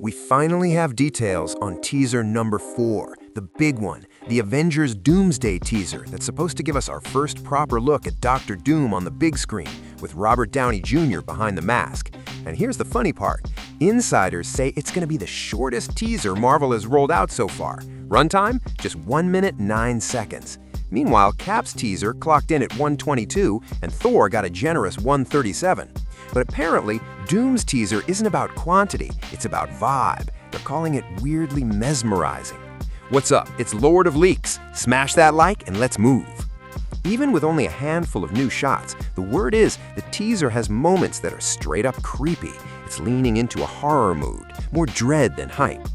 We finally have details on teaser number 4, the big one, the Avengers Doomsday teaser that's supposed to give us our first proper look at Doctor Doom on the big screen, with Robert Downey Jr. behind the mask. And here's the funny part. Insiders say it's going to be the shortest teaser Marvel has rolled out so far. Runtime? Just 1 minute 9 seconds. Meanwhile, Cap's teaser clocked in at 122 and Thor got a generous 137. But apparently, Doom's teaser isn't about quantity, it's about vibe. They're calling it weirdly mesmerizing. What's up? It's Lord of Leaks. Smash that like and let's move. Even with only a handful of new shots, the word is the teaser has moments that are straight up creepy. It's leaning into a horror mood, more dread than hype.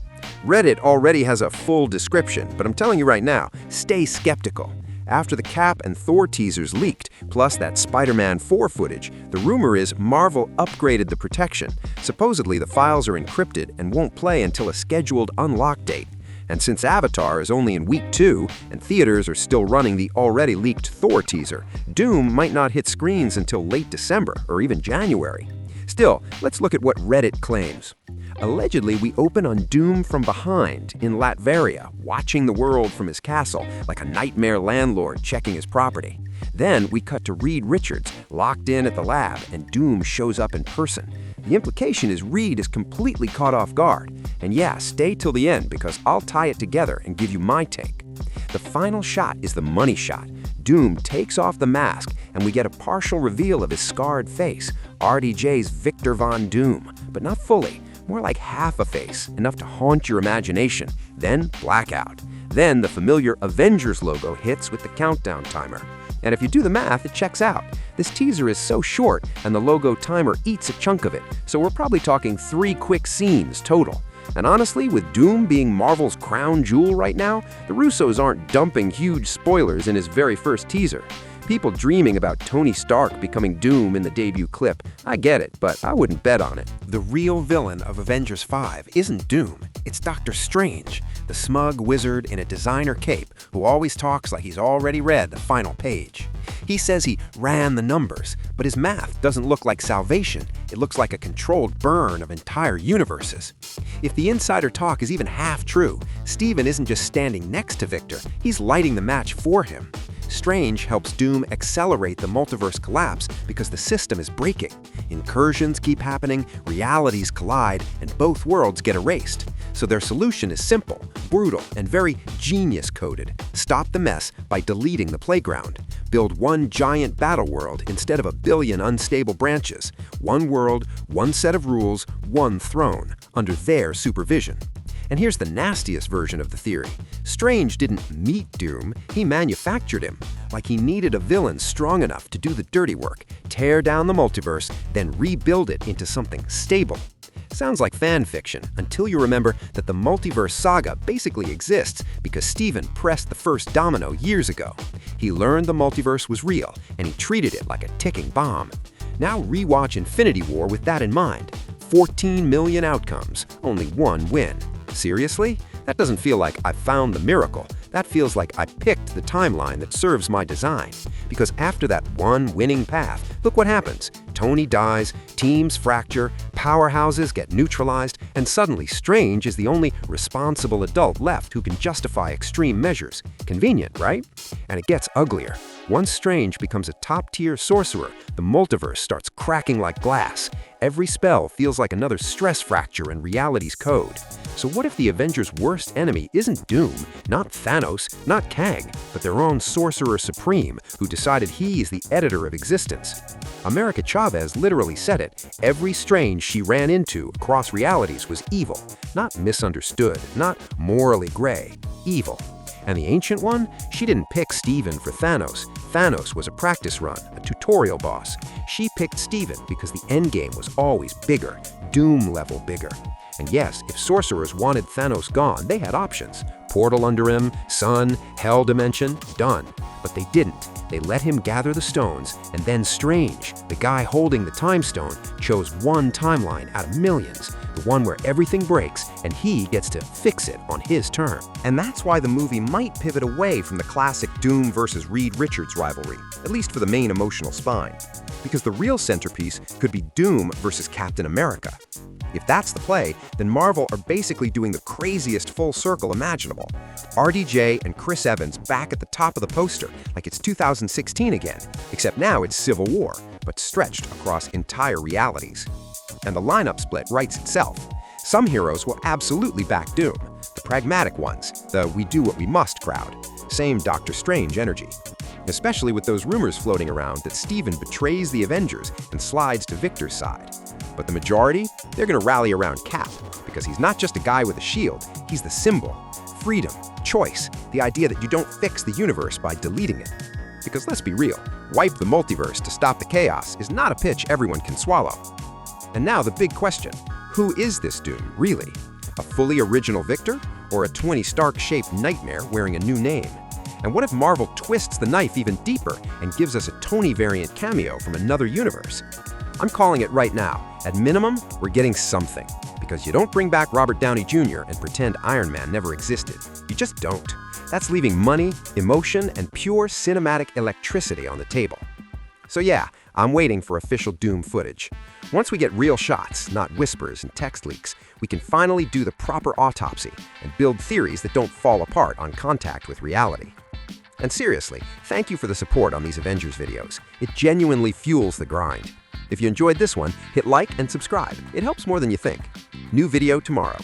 Reddit already has a full description, but I'm telling you right now, stay skeptical. After the Cap and Thor teasers leaked, plus that Spider-Man 4 footage, the rumor is Marvel upgraded the protection. Supposedly, the files are encrypted and won't play until a scheduled unlock date. And since Avatar is only in week 2 and theaters are still running the already leaked Thor teaser, Doom might not hit screens until late December or even January. Still, let's look at what Reddit claims. Allegedly, we open on Doom from behind in Latveria, watching the world from his castle like a nightmare landlord checking his property. Then we cut to Reed Richards, locked in at the lab, and Doom shows up in person. The implication is Reed is completely caught off guard. And yeah, stay till the end because I'll tie it together and give you my take. The final shot is the money shot. Doom takes off the mask and we get a partial reveal of his scarred face, RDJ's Victor Von Doom, but not fully. More like half a face, enough to haunt your imagination, then blackout. Then the familiar Avengers logo hits with the countdown timer. And if you do the math, it checks out. This teaser is so short, and the logo timer eats a chunk of it, so we're probably talking 3 quick scenes total. And honestly, with Doom being Marvel's crown jewel right now, the Russos aren't dumping huge spoilers in his very first teaser. People dreaming about Tony Stark becoming Doom in the debut clip, I get it, but I wouldn't bet on it. The real villain of Avengers 5 isn't Doom, it's Doctor Strange, the smug wizard in a designer cape who always talks like he's already read the final page. He says he ran the numbers, but his math doesn't look like salvation, it looks like a controlled burn of entire universes. If the insider talk is even half true, Steven isn't just standing next to Victor, he's lighting the match for him. Strange helps Doom accelerate the multiverse collapse because the system is breaking. Incursions keep happening, realities collide, and both worlds get erased. So their solution is simple, brutal, and very genius-coded. Stop the mess by deleting the playground. Build one giant battle world instead of a billion unstable branches. One world, one set of rules, one throne, under their supervision. And here's the nastiest version of the theory. Strange didn't meet Doom, he manufactured him. Like he needed a villain strong enough to do the dirty work, tear down the multiverse, then rebuild it into something stable. Sounds like fan fiction, until you remember that the multiverse saga basically exists because Steven pressed the first domino years ago. He learned the multiverse was real, and he treated it like a ticking bomb. Now rewatch Infinity War with that in mind. 14 million outcomes, only one win. Seriously? That doesn't feel like I found the miracle. That feels like I picked the timeline that serves my design. Because after that one winning path, look what happens. Tony dies, teams fracture, powerhouses get neutralized, and suddenly Strange is the only responsible adult left who can justify extreme measures. Convenient, right? And it gets uglier. Once Strange becomes a top-tier sorcerer, the multiverse starts cracking like glass. Every spell feels like another stress fracture in reality's code. So what if the Avengers' worst enemy isn't Doom, not Thanos, not Kang, but their own Sorcerer Supreme, who decided he is the editor of existence? America Chavez literally said it. Every Strange she ran into across realities was evil, not misunderstood, not morally gray, evil. And the Ancient One? She didn't pick Steven for Thanos. Thanos was a practice run, a tutorial boss. She picked Steven because the endgame was always bigger, Doom level bigger. And yes, if sorcerers wanted Thanos gone, they had options. Portal under him, sun, hell dimension, done. But they didn't. They let him gather the stones, and then Strange, the guy holding the time stone, chose one timeline out of millions, the one where everything breaks and he gets to fix it on his term. And that's why the movie might pivot away from the classic Doom versus Reed Richards rivalry, at least for the main emotional spine. Because the real centerpiece could be Doom versus Captain America. If that's the play, then Marvel are basically doing the craziest full circle imaginable. RDJ and Chris Evans back at the top of the poster, like it's 2016 again, except now it's Civil War, but stretched across entire realities. And the lineup split writes itself. Some heroes will absolutely back Doom, the pragmatic ones, the we do what we must crowd. Same Doctor Strange energy. Especially with those rumors floating around that Steven betrays the Avengers and slides to Victor's side. But the majority, they're gonna rally around Cap, because he's not just a guy with a shield, he's the symbol. Freedom, choice, the idea that you don't fix the universe by deleting it. Because let's be real, wipe the multiverse to stop the chaos is not a pitch everyone can swallow. And now the big question, who is this Doom, really? A fully original Victor, or a Tony Stark-shaped nightmare wearing a new name? And what if Marvel twists the knife even deeper and gives us a Tony variant cameo from another universe? I'm calling it right now. At minimum, we're getting something. Because you don't bring back Robert Downey Jr. and pretend Iron Man never existed. You just don't. That's leaving money, emotion, and pure cinematic electricity on the table. So yeah, I'm waiting for official Doom footage. Once we get real shots, not whispers and text leaks, we can finally do the proper autopsy and build theories that don't fall apart on contact with reality. And seriously, thank you for the support on these Avengers videos. It genuinely fuels the grind. If you enjoyed this one, hit like and subscribe. It helps more than you think. New video tomorrow.